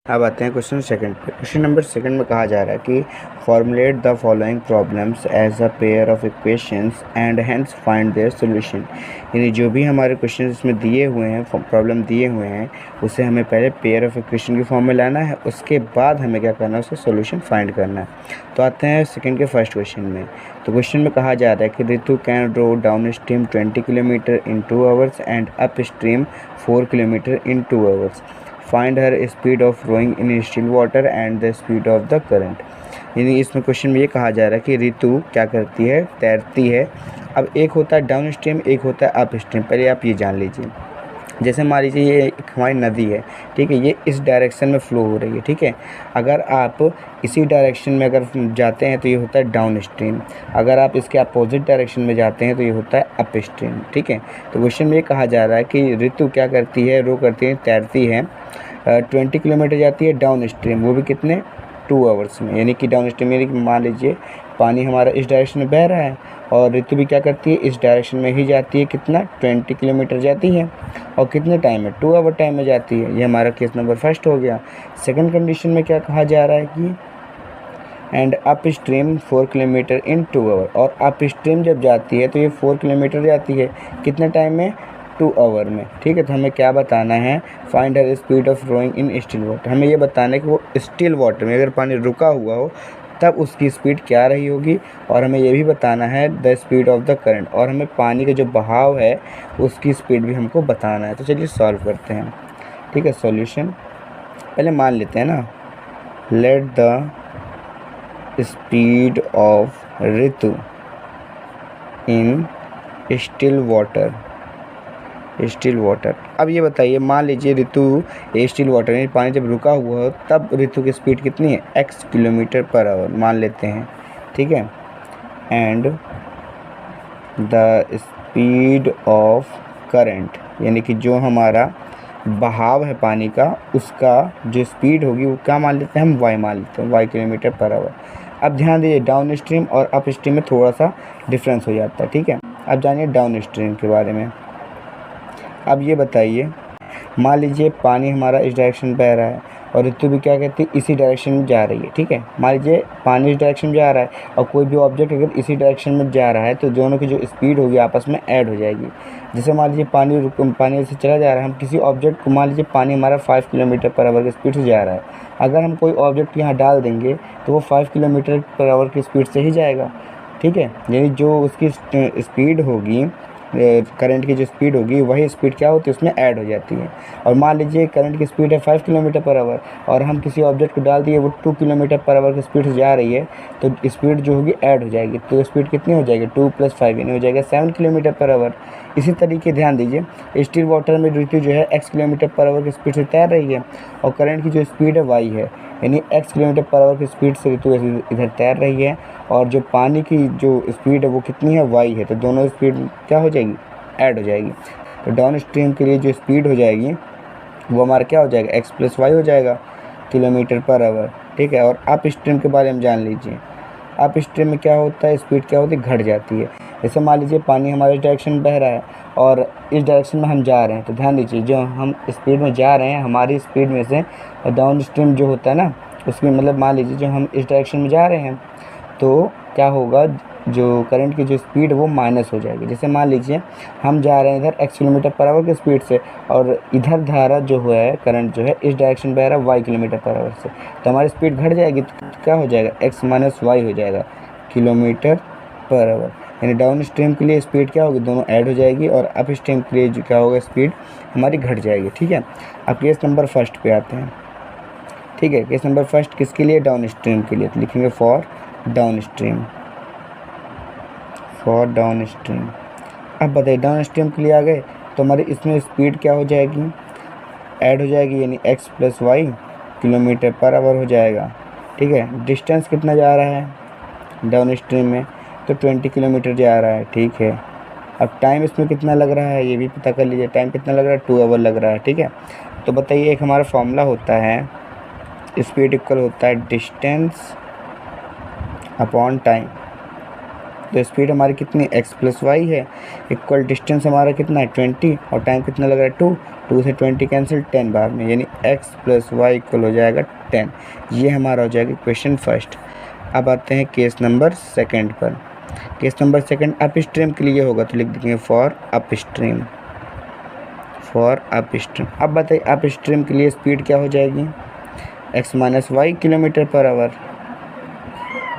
अब आते हैं क्वेश्चन सेकंड पे। क्वेश्चन नंबर सेकंड में कहा जा रहा है कि formulate the following problems as a pair of equations and hence find their solution. यानी जो भी हमारे क्वेश्चन इसमें दिए हुए हैं, प्रॉब्लम दिए हुए हैं, उसे हमें पहले पेयर ऑफ इक्वेशन की फॉर्म में लाना है, उसके बाद हमें क्या करना है, उसका सॉल्यूशन फाइंड करना है। तो आते हैं सेकंड के फर्स्ट क्वेश्चन में। तो क्वेश्चन में कहा जा रहा है कि Ritu can row downstream 20 kilometre in 2 hours and upstream 4 kilometre in 2 hours. Find her speed of rowing in still water and the speed of the current. यानी इसमें क्वेश्चन में ये कहा जा रहा है कि रितु क्या करती है, तैरती है। अब एक होता है डाउन स्ट्रीम, एक होता है अप स्ट्रीम। पहले आप ये जान लीजिए, जैसे मान लीजिए ये एक हमारी नदी है, ठीक है, ये इस डायरेक्शन में फ़्लो हो रही है, ठीक है। अगर आप इसी डायरेक्शन में अगर जाते हैं तो ये होता है डाउन स्ट्रीम, अगर आप इसके अपोजिट डायरेक्शन में जाते हैं तो ये होता है अप स्ट्रीम, ठीक है। तो क्वेश्चन में ये कहा जा रहा है कि रितु क्या करती है, रो करती है, तैरती है, 20 किलोमीटर जाती है डाउन स्ट्रीम, वो भी कितने, 2 आवर्स में। यानी कि डाउन स्ट्रीम यानी कि मान लीजिए पानी हमारा इस डायरेक्शन में बह रहा है और ऋतु भी क्या करती है, इस डायरेक्शन में ही जाती है, कितना, 20 किलोमीटर जाती है और कितने टाइम में, 2 आवर टाइम में जाती है। ये हमारा केस नंबर फर्स्ट हो गया। सेकंड कंडीशन में क्या कहा जा रहा है कि and upstream 4 kilometre in 2 hour, और अप स्ट्रीम जब जाती है तो ये 4 किलोमीटर जाती है, कितने टाइम में, 2 आवर में, ठीक है। तो हमें क्या बताना है, find her speed of rowing in still water. हमें ये बताना है कि वो स्टिल वाटर में अगर पानी रुका हुआ हो तब उसकी स्पीड क्या रही होगी, और हमें ये भी बताना है the speed of the current, और हमें पानी का जो बहाव है उसकी स्पीड भी हमको बताना है। तो चलिए सॉल्व करते हैं, ठीक है। सॉल्यूशन पहले मान लेते हैं ना, let the speed of Ritu in still water, still water. अब ये बताइए, मान लीजिए ऋतु स्टिल वाटर यानी पानी जब रुका हुआ हो तब ऋतु की स्पीड कितनी है, x किलोमीटर पर आवर मान लेते हैं, ठीक है। And the speed of current यानी कि जो हमारा बहाव है पानी का, उसका जो स्पीड होगी वो क्या मान लेते हैं हम, y मान लेते हैं, y किलोमीटर पर आवर। अब ध्यान दीजिए डाउन स्ट्रीम और अप स्ट्रीम में थोड़ा सा डिफरेंस हो जाता है, ठीक है। अब जानिए डाउन स्ट्रीम के बारे में। अब ये बताइए, मान लीजिए पानी हमारा इस डायरेक्शन में बह रहा है और ऋतु भी क्या कहती है, इसी डायरेक्शन में जा रही है, ठीक है। मान लीजिए पानी इस डायरेक्शन में जा रहा है और कोई भी ऑब्जेक्ट अगर इसी डायरेक्शन में जा रहा है तो दोनों की जो स्पीड होगी आपस में ऐड हो जाएगी। जैसे मान लीजिए पानी ऐसे चला जा रहा है, हम किसी ऑब्जेक्ट को, मान लीजिए पानी हमारा 5 किलोमीटर पर आवर की स्पीड से जा रहा है, अगर हम कोई ऑब्जेक्ट यहाँ डाल देंगे तो वो 5 किलोमीटर पर आवर की स्पीड से ही जाएगा, ठीक है। यानी जो उसकी स्पीड होगी, करंट की जो स्पीड होगी वही स्पीड क्या होती है, उसमें ऐड हो जाती है। और मान लीजिए करंट की स्पीड है 5 किलोमीटर पर आवर और हम किसी ऑब्जेक्ट को डाल दिए, वो 2 किलोमीटर पर आवर की स्पीड से जा रही है, तो स्पीड जो होगी ऐड हो जाएगी। तो स्पीड कितनी हो जाएगी, 2 + 5 यानी हो जाएगा 7 किलोमीटर पर आवर। इसी तरीके ध्यान दीजिए, स्टिल वाटर में ऋतु जो है x किलोमीटर पर आवर की स्पीड से तैर रही है और करंट की जो स्पीड है y है, यानी x किलोमीटर पर आवर की स्पीड से ऋतु इधर तैर रही है और जो पानी की जो स्पीड है वो कितनी है, y है। तो दोनों स्पीड क्या हो जाएगी, ऐड हो जाएगी। तो डाउन स्ट्रीम के लिए जो स्पीड हो जाएगी वो हमारा क्या हो जाएगा, x + y हो जाएगा किलोमीटर पर आवर, ठीक है। और अप स्ट्रीम के बारे में जान लीजिए, अप स्ट्रीम में क्या होता है, स्पीड क्या होती है, घट जाती है। जैसे मान लीजिए पानी हमारे इस डायरेक्शन में बह रहा है और इस डायरेक्शन में हम जा रहे हैं, तो ध्यान दीजिए जो हम स्पीड में जा रहे हैं हमारी स्पीड में से डाउन स्ट्रीम जो होता है ना, उसमें मतलब मान लीजिए जो हम इस डायरेक्शन में जा रहे हैं तो क्या होगा, जो करंट की जो स्पीड है वो माइनस हो जाएगी। जैसे मान लीजिए हम जा रहे हैं इधर x किलोमीटर पर आवर की स्पीड से और इधर धारा जो है, करंट जो है इस डायरेक्शन बह रहा है y किलोमीटर पर आवर से, तो हमारी स्पीड घट जाएगी। तो क्या हो जाएगा, x - y हो जाएगा किलोमीटर पर आवर। यानी डाउन स्ट्रीम के लिए स्पीड क्या होगी, दोनों ऐड हो जाएगी, और अप स्ट्रीम के लिए क्या होगा, स्पीड हमारी घट जाएगी, ठीक है। अब केस नंबर फर्स्ट पे आते हैं, ठीक है। केस नंबर फर्स्ट किसके लिए, डाउन स्ट्रीम के लिए, तो लिखेंगे for down stream, for down stream. अब बताइए डाउन स्ट्रीम के लिए आ गए तो हमारी इसमें स्पीड क्या हो जाएगी, ऐड हो जाएगी, यानी x + y kilometre per our हो जाएगा, ठीक है। डिस्टेंस कितना जा रहा है डाउन स्ट्रीम में, तो 20 किलोमीटर जा रहा है, ठीक है। अब टाइम इसमें कितना लग रहा है ये भी पता कर लीजिए, टाइम कितना लग रहा है, 2 आवर लग रहा है, ठीक है। तो बताइए एक हमारा फॉर्मूला होता है, स्पीड इक्वल होता है डिस्टेंस अपॉन टाइम, तो स्पीड हमारी कितनी x प्लस वाई है, इक्वल डिस्टेंस हमारा कितना है 20 और टाइम कितना लग रहा है 2, 2 से 20 कैंसिल 10 बार में, यानी x प्लस वाई इक्वल हो जाएगा 10। ये हमारा हो जाएगा क्वेश्चन फर्स्ट। अब आते हैं केस नंबर सेकंड पर। Case number second up stream के लिए होगा, तो लिख देंगे for up stream, for up stream. अब बताइए अप स्ट्रीम के लिए स्पीड क्या हो जाएगी, x minus y kilometre per hour.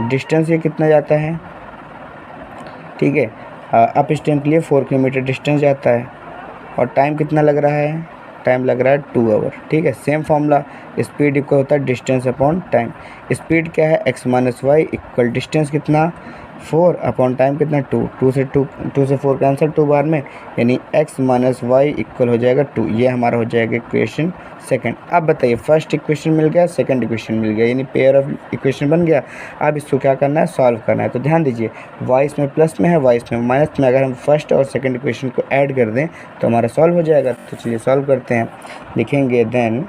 Distance ये कितना जाता है, ठीक है, अप स्ट्रीम के लिए 4 किलोमीटर डिस्टेंस जाता है और टाइम कितना लग रहा है, टाइम लग रहा है 2 आवर, ठीक है। सेम फॉर्मूला, स्पीड इक्वल होता है डिस्टेंस अपॉन टाइम। स्पीड क्या है, x minus y equal distance कितना 4 अपॉन टाइम कितना 2, 2 से 4 कैंसिल 2 बार में, यानी x माइनस वाई इक्वल हो जाएगा 2। ये हमारा हो जाएगा इक्वेशन सेकंड। अब बताइए फर्स्ट इक्वेशन मिल गया, सेकंड इक्वेशन मिल गया, यानी पेयर ऑफ इक्वेशन बन गया। अब इसको क्या करना है, सॉल्व करना है। तो ध्यान दीजिए y इसमें प्लस में है, y इसमें माइनस में, अगर हम फर्स्ट और सेकंड इक्वेशन को ऐड कर दें तो हमारा सॉल्व हो जाएगा। तो चलिए सॉल्व करते हैं। लिखेंगे then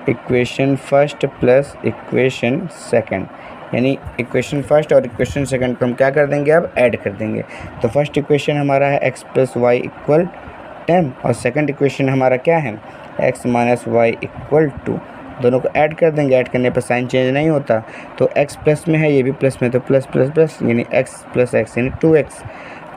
equation first plus equation second, यानी इक्वेशन फर्स्ट और इक्वेशन सेकंड को हम क्या कर देंगे, अब ऐड कर देंगे। तो फर्स्ट इक्वेशन हमारा है x प्लस वाई इक्वल 10 और सेकंड इक्वेशन हमारा क्या है, x माइनस वाई इक्वल 2। दोनों को ऐड कर देंगे, ऐड करने पर साइन चेंज नहीं होता, तो x प्लस में है, ये भी प्लस में, तो प्लस प्लस प्लस यानी x प्लस x यानी 2x।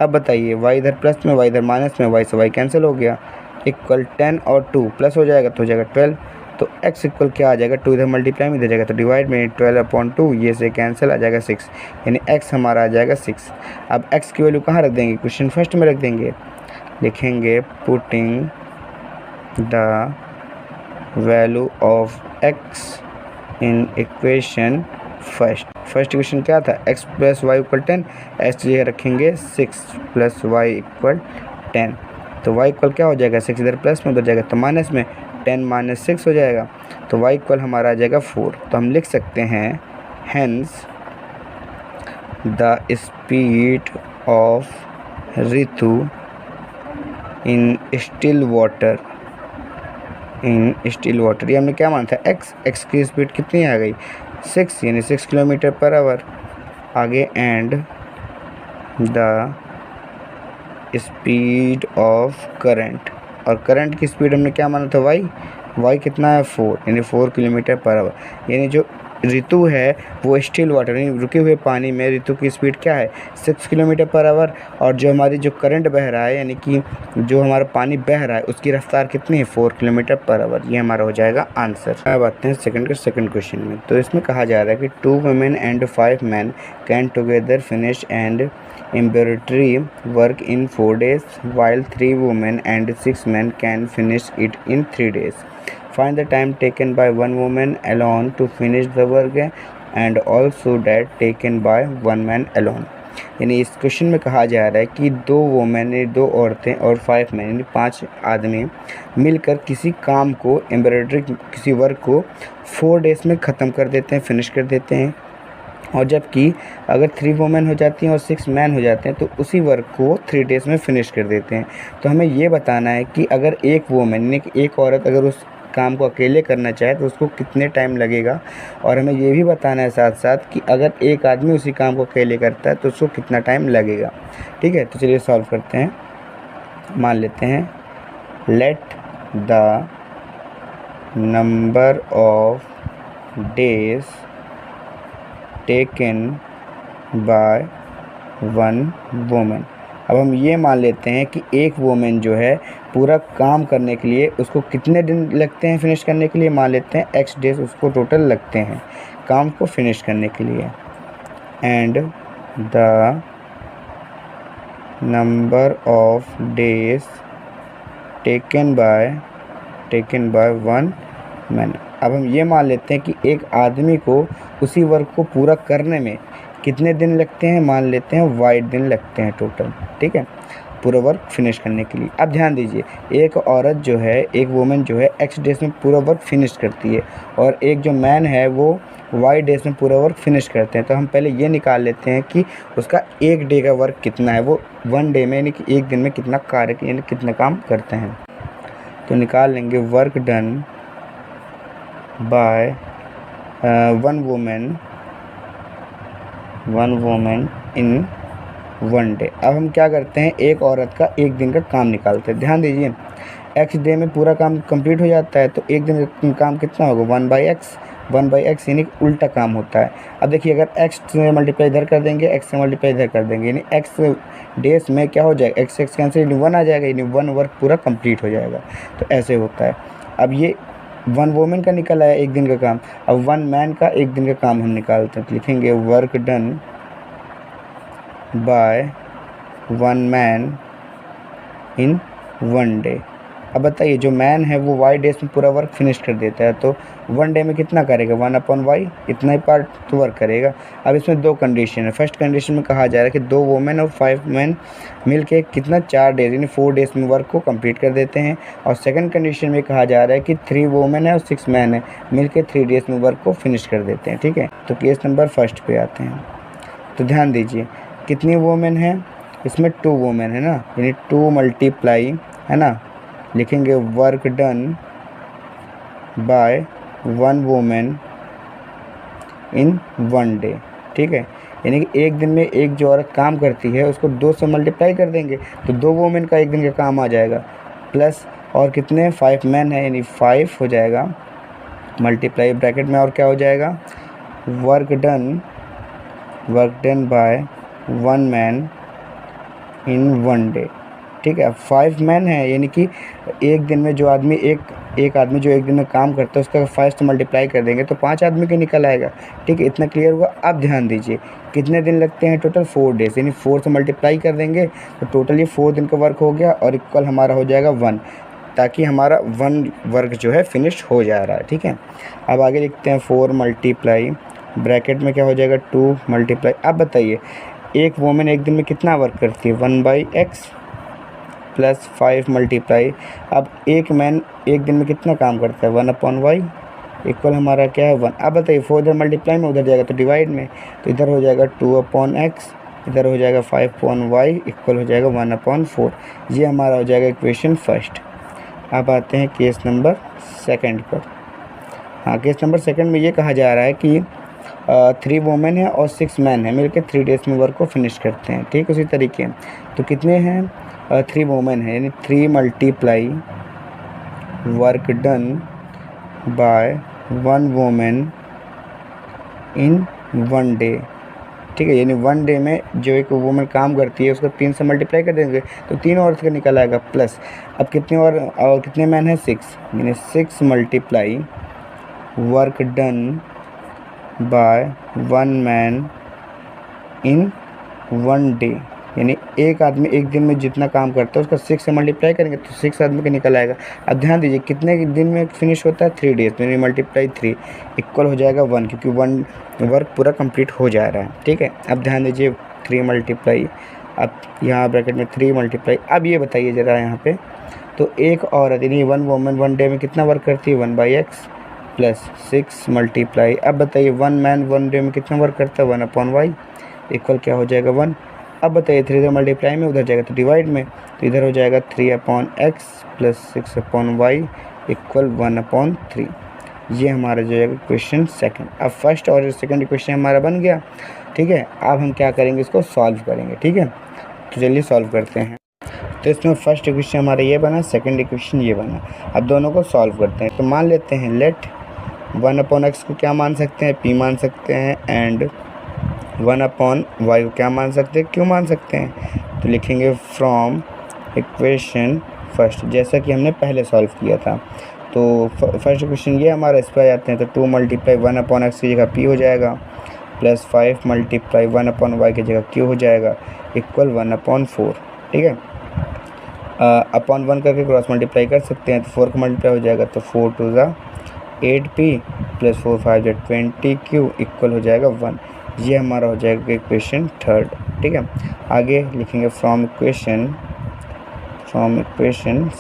अब बताइए y इधर प्लस में, y इधर माइनस में, y से y कैंसिल हो गया, इक्वल 10 और 2 प्लस हो जाएगा तो हो जाएगा 12। तो x इक्वल क्या आ जाएगा, 2 इधर मल्टीप्लाई में इधर जाएगा तो डिवाइड में 12 अपॉन 2, ये से कैंसिल आ जाएगा 6, यानी x हमारा आ जाएगा 6। अब x की वैल्यू कहाँ रख देंगे, क्वेश्चन फर्स्ट में रख देंगे। लिखेंगे putting the value of x in equation first. First equation क्या था, x plus y equal 10, x ये रखेंगे 6 प्लस वाई इक्वल 10। तो y इक्वल क्या हो जाएगा, 6 इधर प्लस में उधर जाएगा तो माइनस में, 10 माइनस 6 हो जाएगा, तो y इक्वल हमारा आ जाएगा 4। तो हम लिख सकते हैं hence the speed of Ritu in still water, in still water, ये हमने क्या माना था, x की स्पीड कितनी आ गई 6, यानी 6 किलोमीटर पर आवर। आगे and the speed of current, और करंट की स्पीड हमने क्या माना था y कितना है 4, यानी 4 किलोमीटर पर आवर। यानी जो ऋतु है वो स्टिल वाटर यानी रुके हुए पानी में ऋतु की स्पीड क्या है 6 किलोमीटर पर आवर, और जो हमारी जो करंट बह रहा है यानी कि जो हमारा पानी बह रहा है उसकी रफ्तार कितनी है 4 किलोमीटर पर आवर। ये हमारा हो जाएगा आंसर। अब आते हैं सेकंड क्वेश्चन में। तो इसमें कहा जा रहा है कि 2 women and 5 men can together finish and embroidery work in 4 days, while 3 women and 6 men can finish it in 3 days. Find the time taken by one woman alone to finish the work and also that taken by one man alone. यानी इस question में कहा जा रहा है कि 2 women 2 औरतें और 5 मैन यानी 5 आदमी मिलकर किसी काम को एम्ब्रॉयडरी किसी वर्क को 4 डेज़ में ख़त्म कर देते हैं, फिनिश कर देते हैं। और जबकि अगर 3 वोमेन हो जाती हैं और 6 मैन हो जाते हैं तो उसी वर्क को 3 डेज़ में फिनिश कर देते हैं। तो हमें ये बताना है कि अगर एक वोमेन यानी कि एक औरत अगर उस काम को अकेले करना चाहे तो उसको कितने टाइम लगेगा, और हमें ये भी बताना है साथ साथ कि अगर एक आदमी उसी काम को अकेले करता है तो उसको कितना टाइम लगेगा। ठीक है, तो चलिए सॉल्व करते हैं। मान लेते हैं let the number of days taken by one women. अब हम ये मान लेते हैं कि एक वोमेन जो है पूरा काम करने के लिए उसको कितने दिन लगते हैं फिनिश करने के लिए, मान लेते हैं x डेज उसको टोटल लगते हैं काम को फिनिश करने के लिए। And the number of days taken by one man. अब हम ये मान लेते हैं कि एक आदमी को उसी वर्क को पूरा करने में कितने दिन लगते हैं, मान लेते हैं 22 दिन लगते हैं टोटल। ठीक है, पूरा वर्क फिनिश करने के लिए। अब ध्यान दीजिए एक औरत जो है एक वुमेन जो है x डेज में पूरा वर्क फिनिश करती है और एक जो मैन है वो y डेज में पूरा वर्क फिनिश करते हैं। तो हम पहले ये निकाल लेते हैं कि उसका एक डे का वर्क कितना है, वो 1 डे में यानी कि एक दिन में कितना कार्य यानी कितना काम करते हैं। तो निकाल लेंगे work done by one women in one day. अब हम क्या करते हैं, एक औरत का एक दिन का काम निकालते हैं। ध्यान दीजिए, एक्स डे में पूरा काम कंप्लीट हो जाता है, तो एक दिन का काम कितना होगा, 1/x। 1/x यानी उल्टा काम होता है। अब देखिए, अगर एक्स से मल्टीप्लाई इधर कर देंगे, एक्स से मल्टीप्लाई इधर कर देंगे, यानी एक्स डेज में क्या हो जाएगा, एक्स एक्स कैंसिल, यानी 1 आ जाएगा, यानी 1 वर्क पूरा कंप्लीट हो जाएगा। तो ऐसे होता है। अब ये 1 वोमेन का निकल आया एक दिन का काम। अब 1 मैन का एक दिन का काम हम निकालते हैं, तो लिखेंगे work done by 1 man in 1 day. अब बताइए, जो मैन है वो वाई डेज में पूरा वर्क फिनिश कर देता है, तो 1 डे में कितना करेगा, 1/y, इतना ही पार्ट तो वर्क करेगा। अब इसमें 2 कंडीशन है। फर्स्ट कंडीशन में कहा जा रहा है कि 2 वोमेन और 5 मैन मिल के कितना 4 डेज यानी 4 डेज में वर्क को कंप्लीट कर देते हैं। और सेकंड कंडीशन में कहा जा रहा है कि 3 वोमेन है और 6 मैन है, मिल के 3 डेज में वर्क को फिनिश कर देते हैं। ठीक है, तो केस नंबर फर्स्ट पे आते हैं। तो ध्यान दीजिए, कितनी वोमेन है, इसमें 2 वोमेन है ना, यानी 2 मल्टीप्लाई, है ना, लिखेंगे work done by 1 women in 1 day. ठीक है, यानी कि एक दिन में एक जो औरत काम करती है उसको 2 से मल्टीप्लाई कर देंगे, तो 2 वोमेन का एक दिन का काम आ जाएगा, प्लस और कितने 5 मैन है, यानी 5 हो जाएगा, मल्टीप्लाई ब्रैकेट में और क्या हो जाएगा, work done by 1 man in 1 day. ठीक है, 5 मैन है, यानी कि एक दिन में जो आदमी एक आदमी जो एक दिन में काम करता है उसका 5 से मल्टीप्लाई कर देंगे तो 5 आदमी के निकल आएगा। ठीक है, इतना क्लियर हुआ। अब ध्यान दीजिए, कितने दिन लगते हैं टोटल, 4 डेज, यानी 4 से मल्टीप्लाई कर देंगे तो टोटल ये 4 दिन का वर्क हो गया और इक्वल हमारा हो जाएगा 1, ताकि हमारा 1 वर्क जो है फिनिश हो जा रहा है। ठीक है, अब आगे लिखते हैं 4 मल्टीप्लाई ब्रैकेट में क्या हो जाएगा 2 मल्टीप्लाई। अब बताइए, एक वोमेन एक दिन में कितना वर्क करती है, 1/x प्लस 5 मल्टीप्लाई। अब एक मैन एक दिन में कितना काम करता है, 1/y इक्वल हमारा क्या है 1। अब बताइए, 4 इधर मल्टीप्लाई में, उधर जाएगा तो डिवाइड में, तो इधर हो जाएगा 2/x, इधर हो जाएगा 5/y इक्वल हो जाएगा 1/4। ये हमारा हो जाएगा इक्वेशन फर्स्ट। अब आते हैं केस नंबर सेकंड पर। हाँ, केस नंबर सेकंड में ये कहा जा रहा है कि 3 वोमेन है और 6 मैन है, मिलकर 3 डेज में वर्क को फिनिश करते हैं। ठीक, उसी तरीके तो कितने हैं, 3 वोमेन है, यानी 3 multiply work done by 1 women in 1 day. ठीक है, यानी 1 डे में जो एक वोमेन काम करती है उसको 3 से मल्टीप्लाई कर देंगे तो 3 औरत का निकल आएगा, प्लस अब कितने और कितने मैन है, 6, यानी 6 multiply work done by 1 man in 1 day, यानी एक आदमी एक दिन में जितना काम करता है उसका 6 से मल्टीप्लाई करेंगे तो 6 आदमी का निकल आएगा। अब ध्यान दीजिए, कितने दिन में फिनिश होता है, 3 डेज, यानी मल्टीप्लाई 3 इक्वल हो जाएगा 1, क्योंकि 1 वर्क पूरा कंप्लीट हो जा रहा है। ठीक है, अब ध्यान दीजिए 3 मल्टीप्लाई, अब यहाँ ब्रैकेट में 3 मल्टीप्लाई। अब ये बताइए ज़रा यहाँ पे, तो एक औरत यानी 1 वोमेन 1 डे में कितना वर्क करती है, 1/x प्लस 6 मल्टीप्लाई। अब बताइए 1 मैन 1 डे में कितना वर्क करता है, 1/y इक्वल क्या हो जाएगा 1। अब बताइए 3 इधर मल्टीप्लाई में, उधर जाएगा तो डिवाइड में, तो इधर हो जाएगा 3/x प्लस 6/y इक्वल 1/3। ये हमारा जो है क्वेश्चन सेकंड। अब फर्स्ट और सेकंड इक्वेशन हमारा बन गया। ठीक है, अब हम क्या करेंगे, इसको सॉल्व करेंगे। ठीक है, तो चलिए सॉल्व करते हैं। तो इसमें फर्स्ट इक्वेशन हमारा ये बना, सेकंड इक्वेशन ये बना। अब दोनों को सॉल्व करते हैं। तो मान लेते हैं लेट 1/x को क्या मान सकते हैं, p मान सकते हैं, एंड 1/y को क्या मान सकते हैं, q मान सकते हैं। तो लिखेंगे फ्रॉम इक्वेशन फर्स्ट, जैसा कि हमने पहले सॉल्व किया था। तो फर्स्ट इक्वेशन ये हमारा, इस पर आ जाते हैं। तो 2 मल्टीप्लाई 1/x की जगह p हो जाएगा, प्लस 5 मल्टीप्लाई 1/y की जगह q हो जाएगा इक्वल 1/4। ठीक है, अपॉन 1 करके क्रॉस मल्टीप्लाई कर सकते हैं, तो 4 का मल्टीप्लाई हो जाएगा, तो 4 2 ज़ा 8p प्लस 4 5 ज़ा 20q इक्वल हो जाएगा 1। ये हमारा हो जाएगा इक्वेशन थर्ड। ठीक है, आगे लिखेंगे फ्रॉम इक्वेशन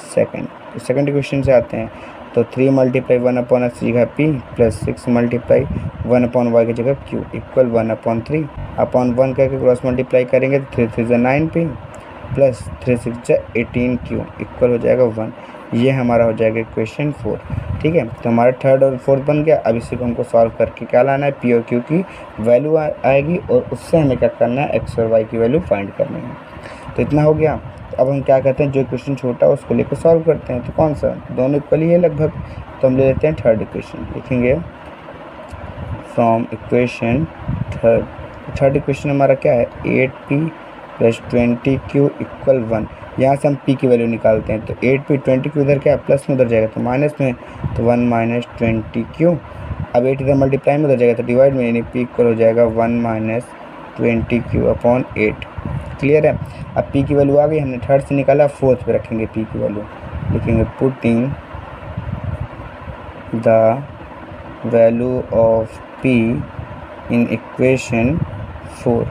सेकंड। तो सेकंड इक्वेशन से आते हैं। तो 3 मल्टीप्लाई 1/x की जगह p प्लस 6 मल्टीप्लाई 1/y की जगह q इक्वल 1/3। अपॉन 1 करके क्रॉस मल्टीप्लाई करेंगे तो 3 3 ज़ा 9p प्लस 3 6 ज़ा 18q इक्वल हो जाएगा 1। ये हमारा हो जाएगा इक्वेशन 4। ठीक है। तो हमारा थर्ड और फोर्थ बन गया। अब इसी को हमको सॉल्व करके क्या लाना है, पी और क्यू की वैल्यू आएगी और उससे हमें क्या करना है, एक्स और वाई की वैल्यू फाइंड करनी है। तो इतना हो गया। तो अब हम क्या करते हैं, जो इक्वेशन छोटा है उसको लेकर सॉल्व करते हैं। तो कौन सा, दोनों इक्वल ही है लगभग, तो हम ले लेते हैं थर्ड इक्वेशन। लिखेंगे फ्रॉम इक्वेशन थर्ड इक्वेशन हमारा क्या है, 8p + 20q = 1। यहाँ से हम p की वैल्यू निकालते हैं। तो 8p 20q इधर क्या है, प्लस में उधर जाएगा तो माइनस में, तो 1 - 20q। अब 8 इधर मल्टीप्लाई में उधर जाएगा तो डिवाइड में, यानी p इक्वल हो जाएगा 1 - 20q/8। क्लियर है। अब p की वैल्यू आ गई, हमने थर्ड से निकाला, फोर्थ पे रखेंगे p की वैल्यू। लिखेंगे putting the value of p in equation 4।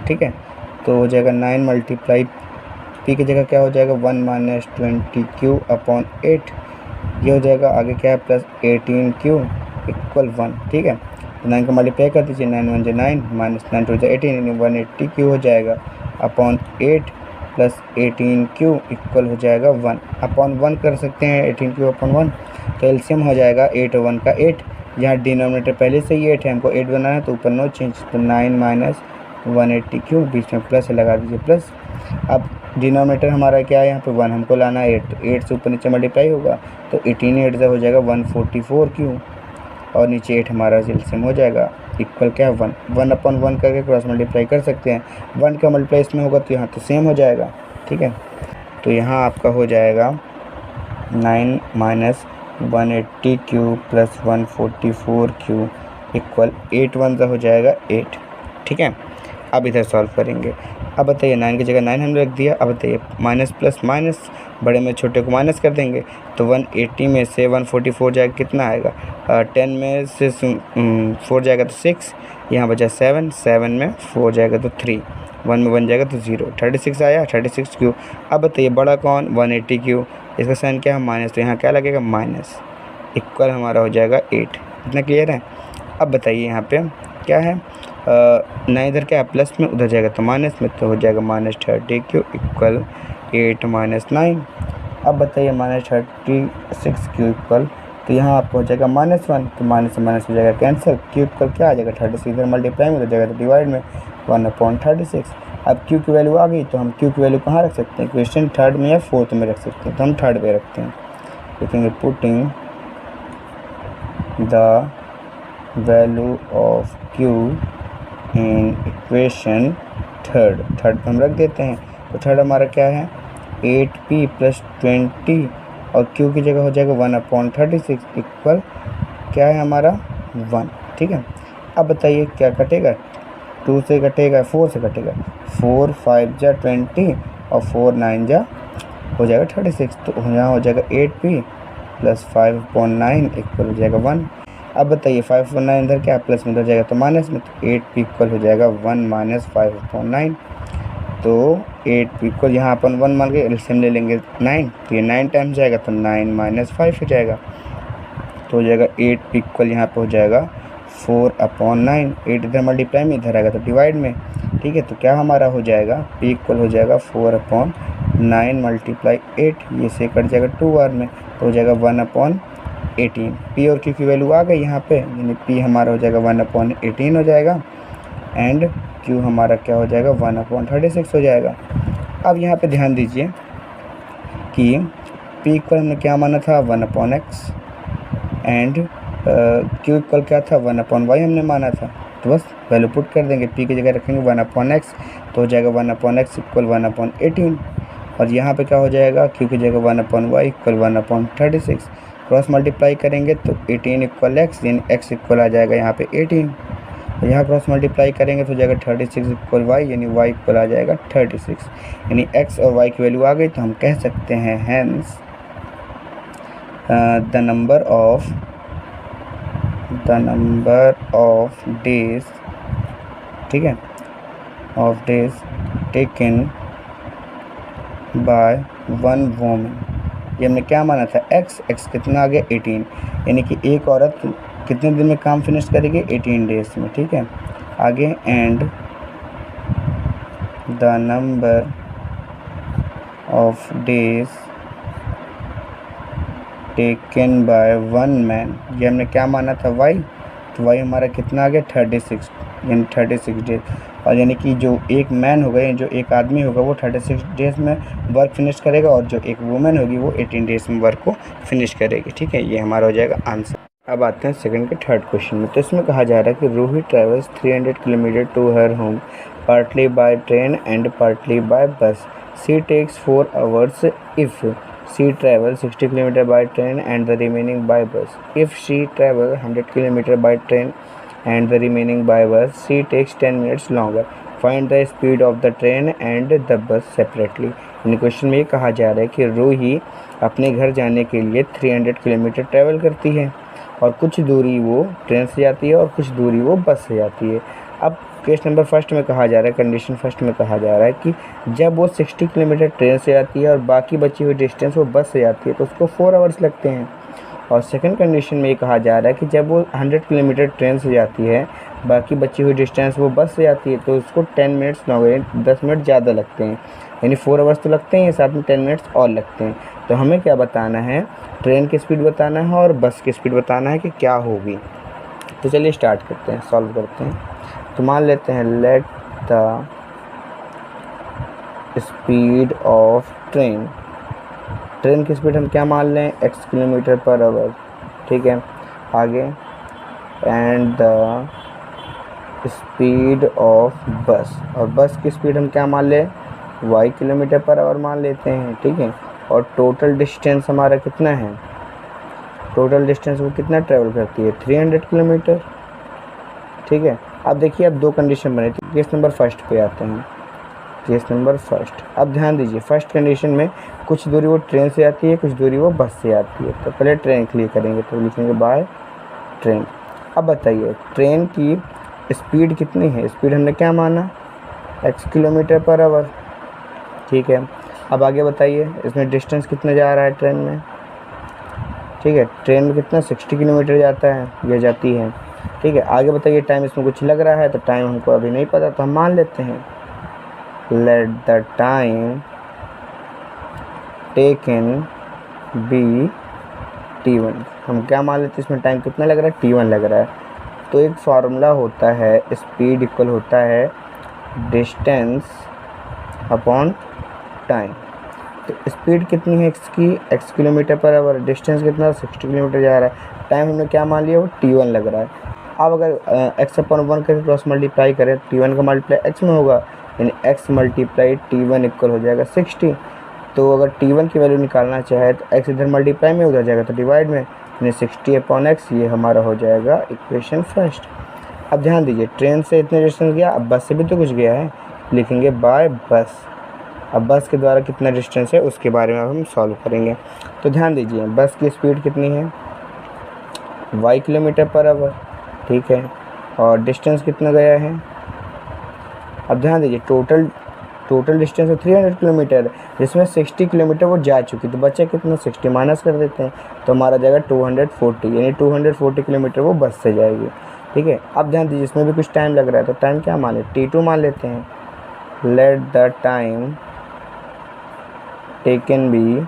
ठीक है। तो हो जाएगा 9 मल्टीप्लाई p की जगह क्या हो जाएगा, 1 - 20q/8। ये हो जाएगा, आगे क्या है, प्लस 18q = 1। ठीक है। तो 9 का मल्टीप्लाई कर दीजिए, 9 × 1 = 9, -9 × 2 = 18, यानी 180q हो जाएगा अपॉन 8 प्लस 18q इक्वल हो जाएगा 1/1 कर सकते हैं, 18q/1। तो एलसीएम हो जाएगा 8 और 1 का 8। यहाँ डिनोमिनेटर पहले से ही 8 है, हमको 8 बनाना है, तो ऊपर नो चेंज, तो 9 - 180q, बीच में प्लस लगा दीजिए प्लस। अब डिनोमिनेटर हमारा क्या है, यहाँ पे 1 हमको लाना है, 8 तो 8 से ऊपर नीचे मल्टीप्लाई होगा, तो 18 8 हो जाएगा 144q, और नीचे 8 हमारा एलसीएम हो जाएगा इक्वल क्या है 1/1 करके क्रॉस मल्टीप्लाई कर सकते हैं। 1 का मल्टीप्लाई इसमें होगा तो यहाँ तो सेम हो जाएगा। ठीक है। तो यहाँ आपका हो जाएगा 9 - 180q + 144q इक्वल 8 1 हो जाएगा 8। ठीक है। अब इधर सॉल्व करेंगे। अब बताइए, 9 की जगह 9 हमने रख दिया। अब बताइए, माइनस प्लस माइनस, बड़े में छोटे को माइनस कर देंगे, तो 180 में से 144 जाएगा, कितना आएगा, 10 में से 4 जाएगा तो 6, यहाँ बचा 7, 7 में 4 जाएगा तो 3, 1 में 1 जाएगा तो 0, 36 आया, 36q। अब बताइए बड़ा कौन, 180q, इसका साइन क्या है, माइनस, तो यहाँ क्या लगेगा, माइनस, इक्वल हमारा हो जाएगा 8। इतना क्लियर है। अब बताइए यहाँ पे क्या है, ना इधर क्या है, प्लस में, उधर जाएगा तो माइनस में, तो हो जाएगा -30q इक्वल 8 - 9। अब बताइए -36q इक्वल, तो यहाँ आपको हो जाएगा -1, तो माइनस से माइनस हो जाएगा कैंसिल, q इक्वल क्या आ जाएगा 36, इधर मल्टीप्लाई में उधर जाएगा तो डिवाइड में, 1/36। अब q की वैल्यू आ गई, तो हम q की वैल्यू कहाँ रख सकते हैं, क्वेश्चन थर्ड में या फोर्थ में रख सकते हैं, तो हम थर्ड पे रखते हैं। लिखेंगे putting the value of q in equation third पे हम रख देते हैं। तो थर्ड हमारा क्या है, 8p + 20 और q की जगह हो जाएगा 1/36 इक्वल क्या है हमारा 1। ठीक है। अब बताइए क्या कटेगा, 2 से कटेगा, 4 से कटेगा, 4 5 जा 20 और 4 9 जा हो जाएगा 36, तो यहाँ हो जाएगा 8p + 5/9 इक्वल हो जाएगा 1। अब बताइए 5/9 इधर क्या प्लस में, इधर जाएगा तो माइनस में, तो 8p इक्वल हो जाएगा 1 - 5/9। तो 8p इक्वल, यहाँ अपन 1 मान के एलसीएम ले लेंगे 9, तो ये 9 टाइम्स जाएगा तो 9 - 5 हो जाएगा, तो हो जाएगा 8p इक्वल यहाँ पे हो जाएगा 4/9। 8 इधर मल्टीप्लाई में, इधर आएगा तो डिवाइड में। ठीक है। तो क्या हमारा हो जाएगा, p इक्वल हो जाएगा 4/9 × 8, ये से कट जाएगा 2 बार में, तो हो जाएगा 1/18। p और q की वैल्यू आ गई यहाँ पे, यानी p हमारा हो जाएगा 1/18 हो जाएगा, एंड q हमारा क्या हो जाएगा 1/36 हो जाएगा। अब यहाँ पे ध्यान दीजिए कि p इक्वल हमने क्या माना था, 1/x, एंड q इक्वल क्या था, 1/y हमने माना था। तो बस वैल्यू पुट कर देंगे, p की जगह रखेंगे 1/x, तो हो जाएगा 1/x इक्वल 1/18, और यहाँ पे क्या हो जाएगा, q की जगह 1/y इक्वल 1/36, क्रॉस मल्टीप्लाई करेंगे तो 18 इक्वल x, यानी x इक्वल आ जाएगा यहाँ पे 18, यहाँ क्रॉस मल्टीप्लाई करेंगे तो हो जाएगा 36 इक्वल y, यानी y इक्वल आ जाएगा 36, यानी x और y की वैल्यू आ गई। तो हम कह सकते हैं hence the number of days, ठीक है, of days taken by one woman, ये हमने क्या माना था, x कितना आ गया 18, यानी कि एक औरत कितने दिन में काम फिनिश करेगी, 18 डेज में। ठीक है। आगे, and the number of days taken bye 1 man, ये हमने क्या माना था वाई, तो वाई हमारा कितना आ गया 36, यानी 36 डेज। और यानी कि जो एक मैन होगा यानी जो एक आदमी होगा वो 36 डेज में वर्क फिनिश करेगा और जो एक वुमेन होगी वो 18 डेज में वर्क को फिनिश करेगी। ठीक है, ये हमारा हो जाएगा आंसर। अब आते हैं सेकंड के थर्ड क्वेश्चन में। तो इसमें कहा जा रहा है कि Ruhi travels 300 kilometre to her home partly by train and partly by bus. She takes 4 hours if she travels 60 km by train and the remaining by bus. If she travels 100 km by train and the remaining by bus, she takes 10 minutes longer. Find the speed of the train and the bus separately. In question में ये कहा जा रहा है कि रूही अपने घर जाने के लिए 300 किलोमीटर ट्रैवल करती है और कुछ दूरी वो ट्रेन से जाती है और कुछ दूरी वो बस से जाती है। अब केस नंबर फर्स्ट में कहा जा रहा है, कंडीशन फर्स्ट में कहा जा रहा है कि जब वो 60 किलोमीटर ट्रेन से जाती है और बाकी बची हुई डिस्टेंस वो बस से जाती है तो उसको 4 hours लगते हैं। और सेकंड कंडीशन में ये कहा जा रहा है कि जब वो 100 किलोमीटर ट्रेन से जाती है बाकी बची हुई डिस्टेंस वो बस से जाती है तो उसको 10 मिनट्स लगे, 10 मिनट ज़्यादा लगते हैं, यानी 4 hours तो लगते हैं, साथ में 10 मिनट्स और लगते हैं। तो हमें क्या बताना है, ट्रेन की स्पीड बताना है और बस की स्पीड बताना है कि क्या होगी। तो चलिए स्टार्ट करते हैं, सॉल्व करते हैं। तो मान लेते हैं let the speed of train, train की स्पीड हम क्या मान लें x किलोमीटर पर आवर। ठीक है, आगे एंड द स्पीड ऑफ बस, और बस की स्पीड हम क्या मान लें y किलोमीटर पर आवर मान लेते हैं। ठीक है, और टोटल डिस्टेंस हमारा कितना है, टोटल डिस्टेंस वो कितना ट्रैवल करती है 300 किलोमीटर। ठीक है, अब देखिए अब दो कंडीशन बने थे। केस नंबर फर्स्ट पे आते हैं, केस नंबर फर्स्ट। अब ध्यान दीजिए फर्स्ट कंडीशन में कुछ दूरी वो ट्रेन से आती है, कुछ दूरी वो बस से आती है। तो पहले ट्रेन क्लियर करेंगे तो लिखेंगे बाय ट्रेन। अब बताइए ट्रेन की स्पीड कितनी है, स्पीड हमने क्या माना x किलोमीटर पर आवर। ठीक है, अब आगे बताइए इसमें डिस्टेंस कितना जा रहा है ट्रेन में। ठीक है, ट्रेन में कितना 60 किलोमीटर जाता है, ये जाती है। ठीक है, आगे बताइए टाइम इसमें कुछ लग रहा है, तो टाइम हमको अभी नहीं पता तो हम मान लेते हैं let the time taken be t1। हम क्या मान लेते हैं इसमें टाइम कितना लग रहा है t1 लग रहा है। तो एक फार्मूला होता है स्पीड इक्वल होता है डिस्टेंस अपॉन टाइम। तो स्पीड कितनी है x की, x kilometre per hour, distance कितना 60 किलोमीटर जा रहा है, टाइम हमने क्या मान लिया वो t1 लग रहा है। अब अगर x अपॉन 1 करके क्रॉस मल्टीप्लाई करें t1 का मल्टीप्लाई x में होगा, यानी x मल्टीप्लाई t1 इक्वल हो जाएगा 60। तो अगर t1 की वैल्यू निकालना चाहे तो x इधर मल्टीप्लाई में उधर जाएगा तो डिवाइड में, यानी 60 अपॉन x, ये हमारा हो जाएगा इक्वेशन फर्स्ट। अब ध्यान दीजिए ट्रेन से इतने डिस्टेंस गया, अब बस से भी तो कुछ गया है, लिखेंगे बाय बस। अब बस के द्वारा कितना डिस्टेंस है उसके बारे में अब हम सॉल्व करेंगे। तो ध्यान दीजिए बस की स्पीड कितनी है y किलोमीटर पर आवर। ठीक है, और डिस्टेंस कितना गया है, अब ध्यान दीजिए टोटल डिस्टेंस है 300 किलोमीटर, जिसमें 60 किलोमीटर वो जा चुकी, तो बचा कितना 60 माइनस कर देते हैं तो हमारा जाएगा 240, यानी 240 किलोमीटर वो बस से जाएगी। ठीक है, अब ध्यान दीजिए इसमें भी कुछ टाइम लग रहा है, तो टाइम क्या मान लें t2 मान लेते हैं। Let the time taken be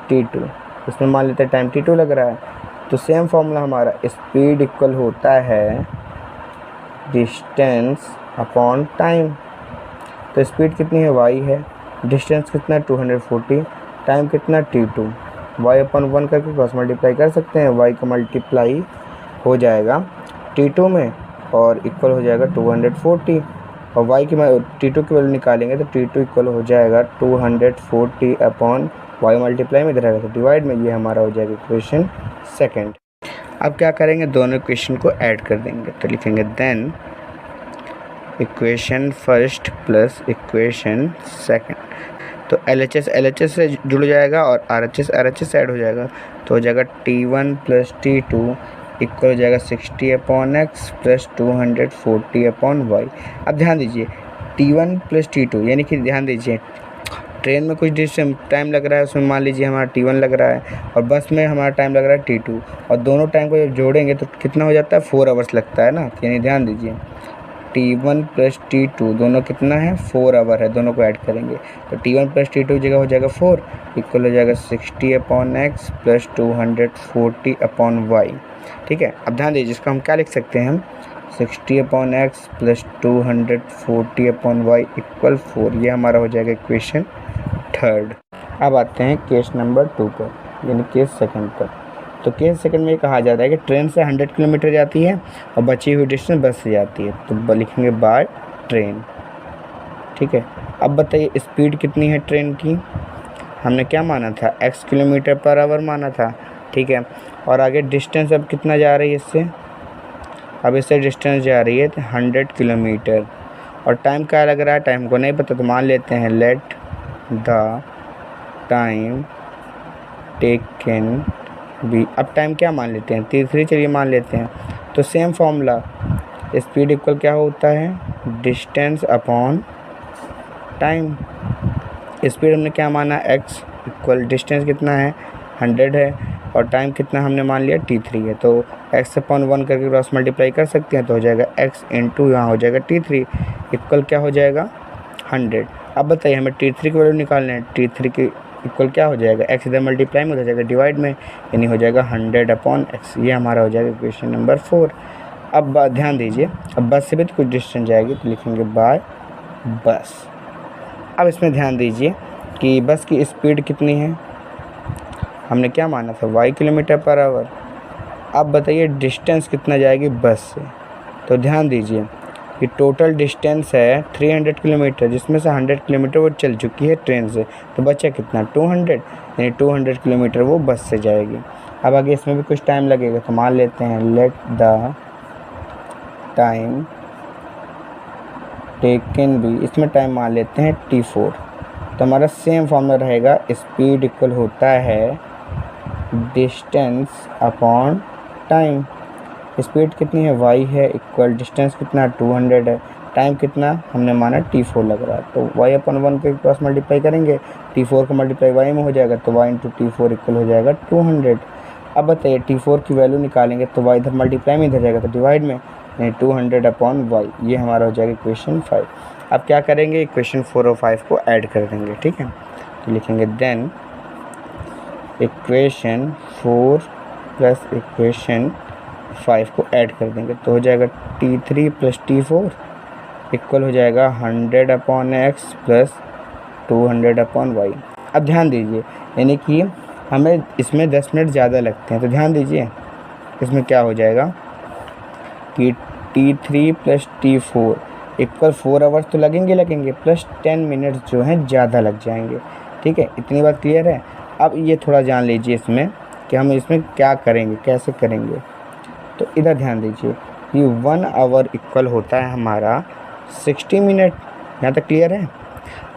t2, इसमें मान लेते हैं टाइम t2 लग रहा है। तो सेम फॉर्मूला हमारा स्पीड इक्वल होता है डिस्टेंस अपॉन टाइम। तो स्पीड कितनी है y है, डिस्टेंस कितना 240, टाइम कितना t2, y अपॉन 1 करके क्रॉस मल्टीप्लाई कर सकते हैं, y का मल्टीप्लाई हो जाएगा t2 में और इक्वल हो जाएगा 240, और y की t2 की वैल्यू निकालेंगे तो t2 इक्वल हो जाएगा 240 अपॉन y मल्टीप्लाई में इधर आएगा तो डिवाइड में, ये हमारा हो जाएगा इक्वेशन सेकंड। अब क्या करेंगे दोनों इक्वेशन को ऐड कर देंगे, तो लिखेंगे then equation first plus equation second. तो LHS से जुड़ जाएगा और RHS ऐड हो जाएगा, तो हो जाएगा t1 प्लस t2 इक्वल हो जाएगा 60 upon x plus 240 upon y। अब ध्यान दीजिए t1 प्लस t2, यानी कि ध्यान दीजिए ट्रेन में कुछ डिस्टेंस टाइम लग रहा है, उसमें मान लीजिए हमारा t1 लग रहा है और बस में हमारा टाइम लग रहा है t2, और दोनों टाइम को जब जोड़ेंगे तो कितना हो जाता है 4 hours लगता है ना, यानी ध्यान दीजिए T1 प्लस T2 दोनों कितना है 4 आवर है, दोनों को ऐड करेंगे तो T1 प्लस T2 की जगह हो जाएगा 4 इक्वल हो जाएगा 60/x प्लस 240/y। ठीक है, अब ध्यान दीजिए इसको हम क्या लिख सकते हैं, हम 60/x प्लस 240/y इक्वल 4, ये हमारा हो जाएगा इक्वेशन थर्ड। अब आते हैं केस नंबर 2 पर, यानी केस सेकंड पर। तो केस सेकंड में कहा जाता है कि ट्रेन से 100 किलोमीटर जाती है और बची हुई डिस्टेंस बस से जाती है, तो लिखेंगे बाय ट्रेन। ठीक है, अब बताइए स्पीड कितनी है ट्रेन की, हमने क्या माना था x किलोमीटर पर आवर माना था। ठीक है, और आगे डिस्टेंस अब कितना जा रही है इससे, अब इससे डिस्टेंस जा रही है 100 किलोमीटर, और टाइम क्या लग रहा है, टाइम को नहीं पता तो मान लेते हैं लेट द टाइम टेकन भी। अब टाइम क्या मान लेते हैं, 3 चलिए मान लेते हैं, तो सेम फॉर्मूला स्पीड इक्वल क्या होता है डिस्टेंस अपॉन टाइम। स्पीड हमने क्या माना x इक्वल डिस्टेंस कितना है 100 है और टाइम कितना हमने मान लिया T3 है, तो x/1 करके क्रॉस मल्टीप्लाई कर सकते हैं तो हो जाएगा x इंटू यहाँ हो जाएगा T3 इक्वल क्या हो जाएगा 100। अब बताइए हमें T3 की वैल्यू निकालना है, T3 की इक्वल क्या हो जाएगा x इधर मल्टीप्लाई में हो जाएगा डिवाइड में, यानी हो जाएगा 100/x, ये हमारा हो जाएगा क्वेश्चन नंबर 4। अब ध्यान दीजिए, अब बस से भी तो कुछ डिस्टेंस जाएगी तो लिखेंगे बाय बस। अब इसमें ध्यान दीजिए कि बस की स्पीड कितनी है, हमने क्या माना था y किलोमीटर पर आवर। अब बताइए डिस्टेंस कितना जाएगी बस से, तो ध्यान दीजिए कि टोटल डिस्टेंस है 300 किलोमीटर, जिसमें से 100 किलोमीटर वो चल चुकी है ट्रेन से, तो बचा कितना 200, यानी 200 किलोमीटर वो बस से जाएगी। अब आगे इसमें भी कुछ टाइम लगेगा तो मान लेते हैं लेट द टाइम टेकन भी, इसमें टाइम मान लेते हैं T4, तो हमारा सेम फॉर्मूला रहेगा स्पीड इक्वल होता है डिस्टेंस अपॉन टाइम। स्पीड कितनी है y है इक्वल डिस्टेंस कितना 200 है, टाइम कितना हमने माना T4 लग रहा है, तो y/1 के क्रॉस मल्टीप्लाई करेंगे, T4 का मल्टीप्लाई y में हो जाएगा तो y इंटू T4 इक्वल हो जाएगा 200। अब बताइए T4 की वैल्यू निकालेंगे तो y इधर मल्टीप्लाई में इधर जाएगा तो डिवाइड में, यानी 200/y, ये हमारा हो जाएगा इक्वेशन 5। अब क्या करेंगे इक्वेशन 4 और 5 को ऐड कर देंगे। ठीक है, तो लिखेंगे देन इक्वेशन 4 प्लस इक्वेशन 5 को ऐड कर देंगे तो हो जाएगा T3 प्लस T4 इक्वल हो जाएगा 100/x प्लस 200/y। अब ध्यान दीजिए यानी कि हमें इसमें 10 मिनट ज़्यादा लगते हैं, तो ध्यान दीजिए इसमें क्या हो जाएगा कि T3 plus T4 equal 4 hours तो लगेंगे प्लस 10 मिनट्स जो हैं ज़्यादा लग जाएंगे। ठीक है, इतनी बात क्लियर है। अब ये थोड़ा जान लीजिए इसमें कि हम इसमें क्या करेंगे, कैसे करेंगे। तो इधर ध्यान दीजिए कि 1 आवर इक्वल होता है हमारा 60 मिनट, यहाँ तक क्लियर है।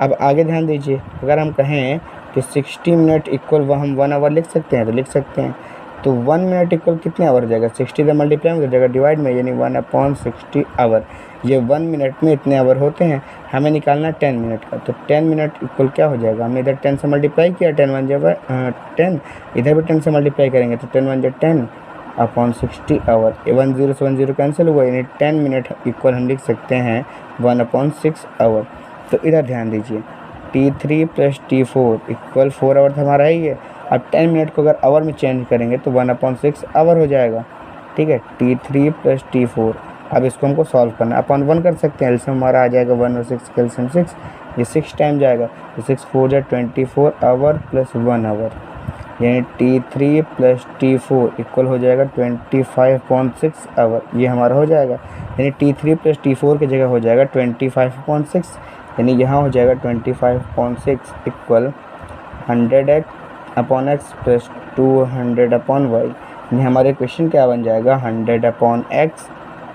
अब आगे ध्यान दीजिए, अगर हम कहें कि 60 मिनट इक्वल वह हम 1 आवर लिख सकते हैं तो लिख सकते हैं, तो 1 मिनट इक्वल कितने आवर हो जाएगा 60 से मल्टीप्लाई हो जाएगा डिवाइड में, यानी 1/60 आवर। ये 1 मिनट में इतने आवर होते हैं, हमें निकालना 10 मिनट का, तो 10 मिनट इक्वल क्या हो जाएगा, हमने इधर 10 से मल्टीप्लाई किया 10 1 जा 10, इधर भी 10 से मल्टीप्लाई करेंगे तो 10 1 जा 10/60 आवर। 1 0 से 1 0 कैंसिल हुआ, यानी 10 मिनट इक्वल हम लिख सकते हैं 1/6 आवर। तो इधर ध्यान दीजिए T3 plus T4 equal 4 our था हमारा ही है। अब 10 मिनट को अगर आवर में चेंज करेंगे तो 1/6 आवर हो जाएगा। ठीक है, T3 प्लस T4। अब इसको हमको सॉल्व करना है, अपन 1 कर सकते हैं, एलसीएम हमारा आ जाएगा 1 और 6 का एलसीएम 6, ये 6 टाइम जाएगा, तो 6 4 जा 24 आवर प्लस 1 आवर, यानी T3 प्लस T4 इक्वल हो जाएगा 25.6 आवर, ये हमारा हो जाएगा। यानी T3 प्लस T4 की जगह हो जाएगा 25.6, यानी यहाँ हो जाएगा 25.6 इक्वल 100/x प्लस 200/y, यानी हमारे क्वेश्चन क्या बन जाएगा 100/x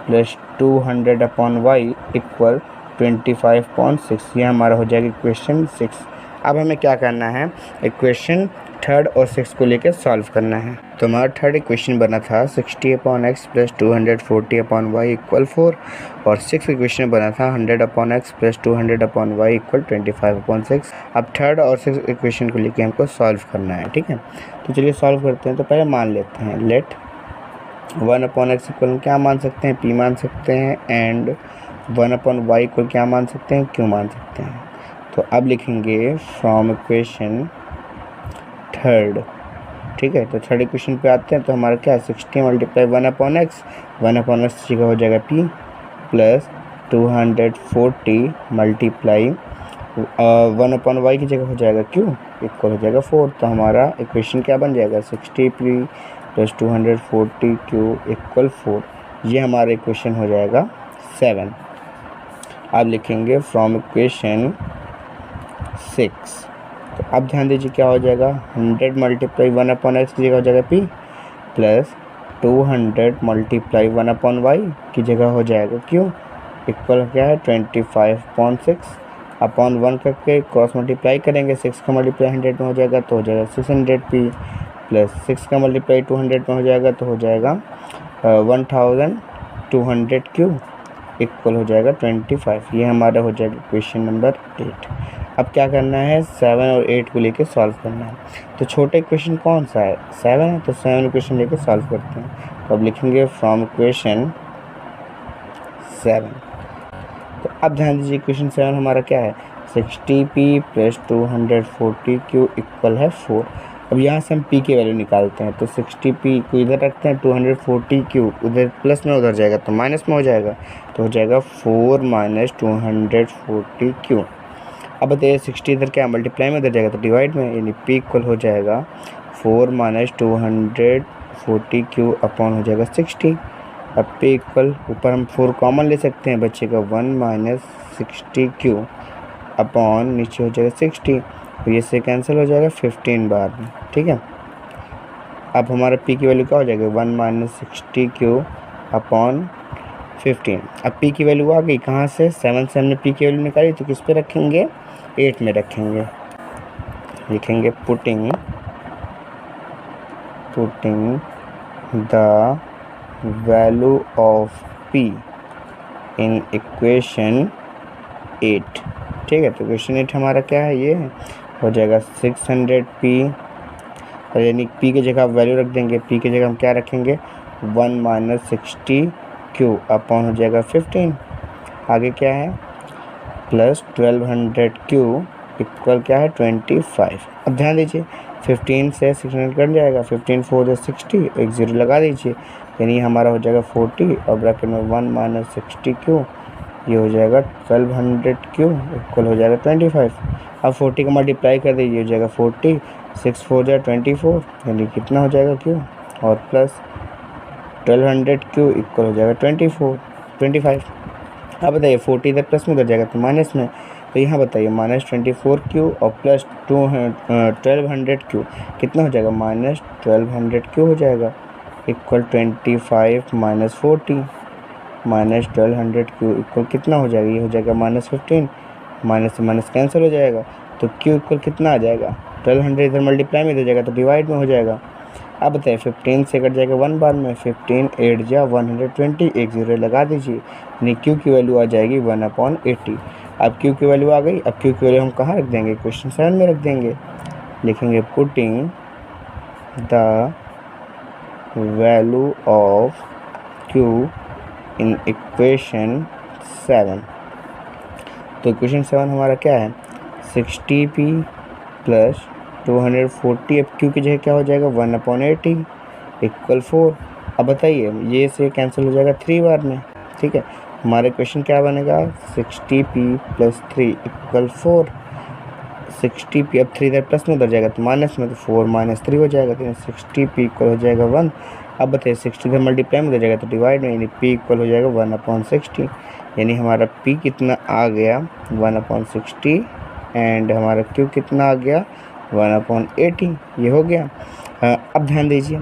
प्लस 200/y इक्वल 25.6, ये हमारा हो जाएगा इक्वेशन 6। अब हमें क्या करना है, इक्वेशन 3 और 6 को लेकर सॉल्व करना है। तो हमारा थर्ड इक्वेशन बना था 60/x प्लस 240/y इक्वल 4, और 6 इक्वेशन बना था 100/x प्लस 200/y इक्वल 25.6। अब थर्ड और 6 इक्वेशन को लेकर हमको सॉल्व करना है। ठीक है, तो चलिए सॉल्व करते हैं। तो पहले मान लेते हैं लेट 1/x इक्वल क्या मान सकते हैं, p मान सकते हैं, एंड 1/y को क्या मान सकते हैं, क्यों मान सकते हैं। तो अब लिखेंगे फ्रॉम इक्वेशन थर्ड, ठीक है। तो थर्ड इक्वेशन पे आते हैं। तो हमारा क्या है 60 मल्टीप्लाई 1/x, 1/x की जगह हो जाएगा p प्लस 240 मल्टीप्लाई 1/y की जगह हो जाएगा q इक्वल हो जाएगा 4। तो हमारा इक्वेशन क्या बन जाएगा 60p प्लस 240 q इक्वल 4। ये हमारा इक्वेशन हो जाएगा 7। अब लिखेंगे फ्रॉम इक्वेशन 6। तो अब ध्यान दीजिए क्या हो जाएगा 100 मल्टीप्लाई 1/x की जगह हो जाएगा p प्लस 200 मल्टीप्लाई 1/y की जगह हो जाएगा q इक्वल क्या है 25.6 अपॉन 1 करके क्रॉस मल्टीप्लाई करेंगे। 6 का मल्टीप्लाई 100 में हो जाएगा तो हो जाएगा 600p प्लस 6 का मल्टीप्लाई 200 में हो जाएगा तो हो जाएगा 1200q इक्वल हो जाएगा 25। ये हमारा हो जाएगा क्वेश्चन नंबर 8। अब क्या करना है 7 और 8 को लेके सॉल्व करना है। तो छोटे क्वेश्चन कौन सा है 7 है, तो 7 क्वेश्चन लेके सॉल्व करते हैं। तो अब लिखेंगे फ्रॉम क्वेश्चन 7। तो अब ध्यान दीजिए क्वेश्चन 7 हमारा क्या है 60p प्लस 240q इक्वल है 4। अब यहाँ से हम p की वैल्यू निकालते हैं। तो 60p को इधर रखते हैं, 240q उधर प्लस में उधर जाएगा तो माइनस में हो जाएगा। तो हो जाएगा 4 माइनस 240q। अब बताइए 60 इधर क्या मल्टीप्लाई में उधर जाएगा तो डिवाइड में, यानी p इक्वल हो जाएगा 4 माइनस 240q अपॉन हो जाएगा 60। अब p इक्वल ऊपर हम 4 कॉमन ले सकते हैं, बचेगा 1 माइनस 60q अपॉन नीचे हो जाएगा 60। तो ये से कैंसिल हो जाएगा 15 बार में, ठीक है। अब हमारा p की वैल्यू क्या हो जाएगा 1 माइनस 60q अपॉन 15। अब p की वैल्यू आ गई कहाँ से 7 से हमने p की वैल्यू निकाली तो किस पे रखेंगे 8 में रखेंगे। लिखेंगे putting the value of p in equation 8, ठीक है। तो क्वेश्चन 8 हमारा क्या है ये हो जाएगा 600p, और यानी p की जगह आप वैल्यू रख देंगे। p की जगह हम क्या रखेंगे 1 माइनस 60q अपॉन हो जाएगा 15। आगे क्या है प्लस 1200q इक्वल क्या है 25। अब ध्यान दीजिए 15 से 600 कट जाएगा, 15 4 जो 60, एक ज़ीरो लगा दीजिए, यानी हमारा हो जाएगा 40 और ब्रैकेट में 1 माइनस 60q ये हो जाएगा 1200q इक्वल हो जाएगा 25। अब 40 का मल्टीप्लाई कर दीजिए हो जाएगा 40, 6 4 जो 24, यानी कितना हो जाएगा q और प्लस 1200q इक्वल हो जाएगा 25। अब बताइए 40 इधर प्लस में उधर जाएगा तो माइनस में, तो यहाँ बताइए माइनस 24q और प्लस 1200q कितना हो जाएगा माइनस 1200q हो जाएगा equal 25 minus 40 minus 1200q equal कितना हो जाएगा, ये हो जाएगा माइनस 15। माइनस से माइनस कैंसिल हो जाएगा तो q इक्वल कितना आ जाएगा 1200 इधर मल्टीप्लाई में हो जाएगा तो डिवाइड में हो जाएगा। अब बताइए 15 से कट जाएगा 1 बार में, 15 8 जा 120, एक ज़ीरो लगा दीजिए, यानी q की वैल्यू आ जाएगी 1/80। अब q की वैल्यू आ गई। अब q की वैल्यू हम कहाँ रख देंगे क्वेश्चन 7 में रख देंगे। लिखेंगे putting the value of q in equation 7। तो इक्वेशन 7 हमारा क्या है 60p प्लस 240, अब q की जगह क्या हो जाएगा 1/80 इक्वल 4। अब बताइए ये से कैंसिल हो जाएगा 3 बार में, ठीक है। हमारा क्वेश्चन क्या बनेगा 60p प्लस 3 इक्वल 4। 60p अब 3 इधर प्लस में उधर जाएगा तो माइनस में, तो 4 माइनस 3 हो जाएगा, तो 60p इक्वल हो जाएगा 1। अब बताइए 60 इधर मल्टीप्लाई में उधर जाएगा तो डिवाइड में, यानी p इक्वल हो जाएगा 1/60, यानी हमारा p कितना आ गया 1/60 एंड हमारा q कितना आ गया 1/80। ये हो गया। अब ध्यान दीजिए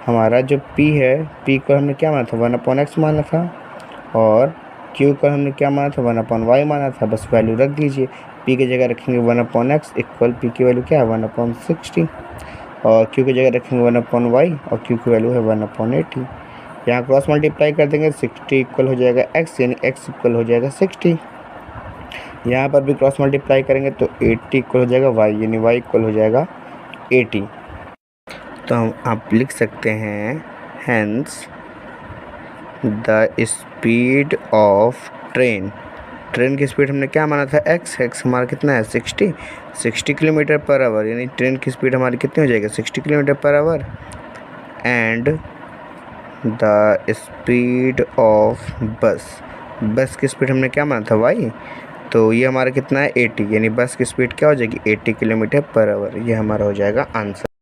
हमारा जो p है p को हमने क्या माना था 1/x माना था, और q को हमने क्या माना था 1/y माना था। बस वैल्यू रख दीजिए, p की जगह रखेंगे 1/x इक्वल p की वैल्यू क्या है 1/60, और q की जगह रखेंगे 1/y और q की वैल्यू है 1/80। यहाँ क्रॉस मल्टीप्लाई कर देंगे 60 इक्वल हो जाएगा x, यानी x इक्वल हो जाएगा 60। यहाँ पर भी क्रॉस मल्टीप्लाई करेंगे तो 80 इक्वल हो जाएगा y, यानी y इक्वल हो जाएगा 80। तो हम आप लिख सकते हैं hence the speed of train की स्पीड हमने क्या माना था एक्स हमारा कितना है 60 किलोमीटर पर आवर, यानी ट्रेन की स्पीड हमारी कितनी हो जाएगी 60 kilometre per our. And the speed of बस की स्पीड हमने क्या माना था वाई, तो ये हमारा कितना है 80, यानी बस की स्पीड क्या हो जाएगी 80 किलोमीटर पर आवर। ये हमारा हो जाएगा आंसर।